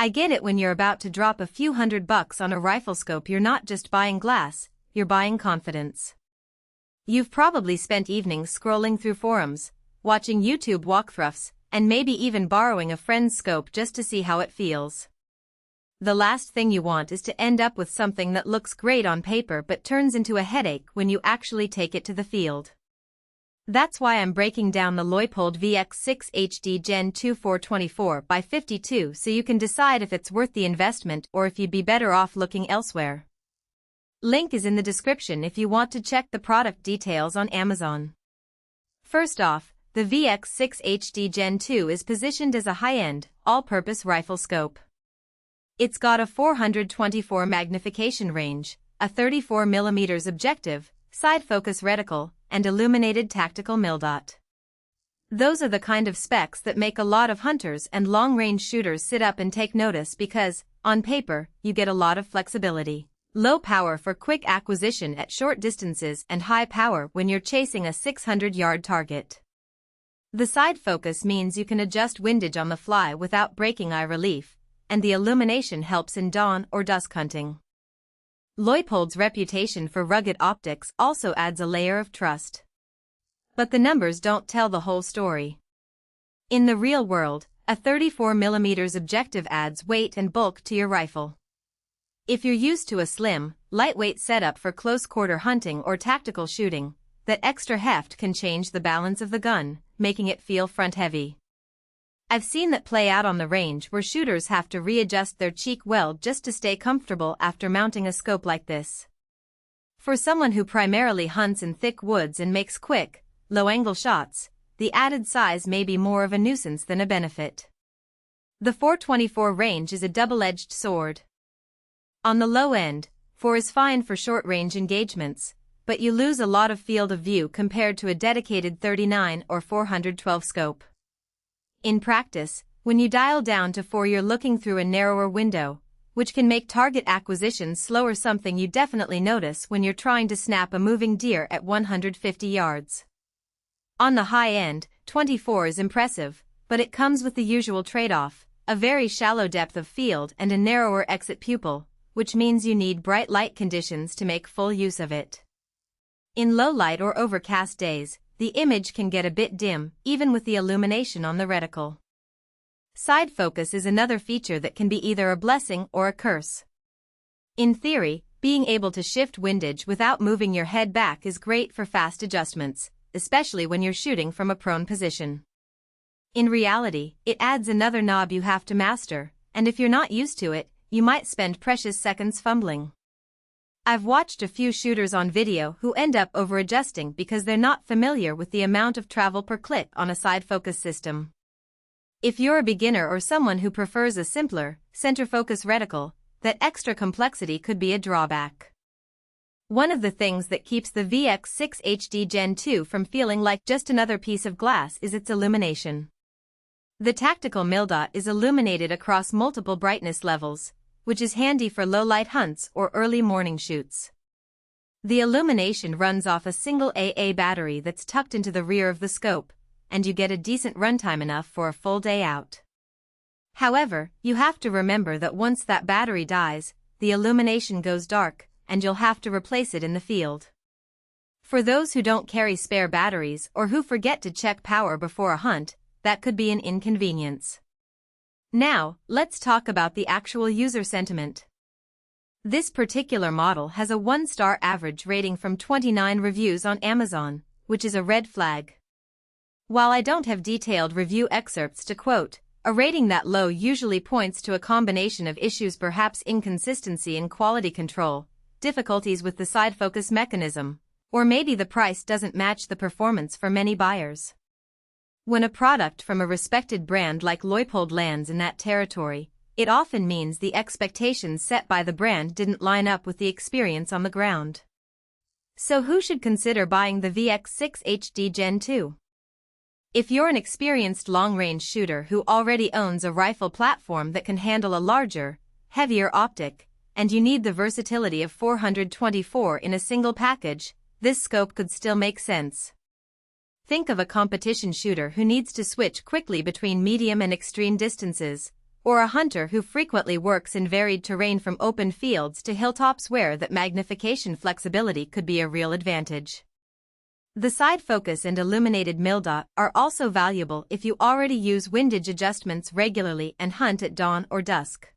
I get it. When you're about to drop a few $100 on a Riflescope, you're not just buying glass, you're buying confidence. You've probably spent evenings scrolling through forums, watching YouTube walkthroughs, and maybe even borrowing a friend's scope just to see how it feels. The last thing you want is to end up with something that looks great on paper but turns into a headache when you actually take it to the field. That's why I'm breaking down the Leupold VX6 HD Gen 2 24x52 so you can decide if it's worth the investment or if you'd be better off looking elsewhere. Link is in the description if you want to check the product details on Amazon. First off, the VX6 HD Gen 2 is positioned as a high-end, all-purpose rifle scope. It's got a 424 magnification range, a 34mm objective, side-focus reticle, and illuminated tactical mil-dot. Those are the kind of specs that make a lot of hunters and long-range shooters sit up and take notice because, on paper, you get a lot of flexibility. Low power for quick acquisition at short distances and high power when you're chasing a 600-yard target. The side focus means you can adjust windage on the fly without breaking eye relief, and the illumination helps in dawn or dusk hunting. Leupold's reputation for rugged optics also adds a layer of trust. But the numbers don't tell the whole story. In the real world, a 34mm objective adds weight and bulk to your rifle. If you're used to a slim, lightweight setup for close-quarter hunting or tactical shooting, that extra heft can change the balance of the gun, making it feel front-heavy. I've seen that play out on the range where shooters have to readjust their cheek weld just to stay comfortable after mounting a scope like this. For someone who primarily hunts in thick woods and makes quick, low-angle shots, the added size may be more of a nuisance than a benefit. The 424 range is a double-edged sword. On the low end, 4 is fine for short-range engagements, but you lose a lot of field of view compared to a dedicated 39 or 412 scope. In practice, when you dial down to 4, you're looking through a narrower window, which can make target acquisition slower, something you definitely notice when you're trying to snap a moving deer at 150 yards. On the high end, 24 is impressive, but it comes with the usual trade-off, a very shallow depth of field and a narrower exit pupil, which means you need bright light conditions to make full use of it. In low light or overcast days, the image can get a bit dim, even with the illumination on the reticle. Side focus is another feature that can be either a blessing or a curse. In theory, being able to shift windage without moving your head back is great for fast adjustments, especially when you're shooting from a prone position. In reality, it adds another knob you have to master, and if you're not used to it, you might spend precious seconds fumbling. I've watched a few shooters on video who end up over-adjusting because they're not familiar with the amount of travel per click on a side focus system. If you're a beginner or someone who prefers a simpler, center focus reticle, that extra complexity could be a drawback. One of the things that keeps the VX6 HD Gen 2 from feeling like just another piece of glass is its illumination. The tactical mil-dot is illuminated across multiple brightness levels, which is handy for low-light hunts or early morning shoots. The illumination runs off a single AA battery that's tucked into the rear of the scope, and you get a decent runtime enough for a full day out. However, you have to remember that once that battery dies, the illumination goes dark, and you'll have to replace it in the field. For those who don't carry spare batteries or who forget to check power before a hunt, that could be an inconvenience. Now, let's talk about the actual user sentiment. This particular model has a 1-star average rating from 29 reviews on Amazon, which is a red flag. While I don't have detailed review excerpts to quote, a rating that low usually points to a combination of issues, perhaps inconsistency in quality control, difficulties with the side focus mechanism, or maybe the price doesn't match the performance for many buyers. When a product from a respected brand like Leupold lands in that territory, it often means the expectations set by the brand didn't line up with the experience on the ground. So who should consider buying the VX6 HD Gen 2? If you're an experienced long-range shooter who already owns a rifle platform that can handle a larger, heavier optic, and you need the versatility of 424 in a single package, this scope could still make sense. Think of a competition shooter who needs to switch quickly between medium and extreme distances, or a hunter who frequently works in varied terrain from open fields to hilltops where that magnification flexibility could be a real advantage. The side focus and illuminated mildot are also valuable if you already use windage adjustments regularly and hunt at dawn or dusk.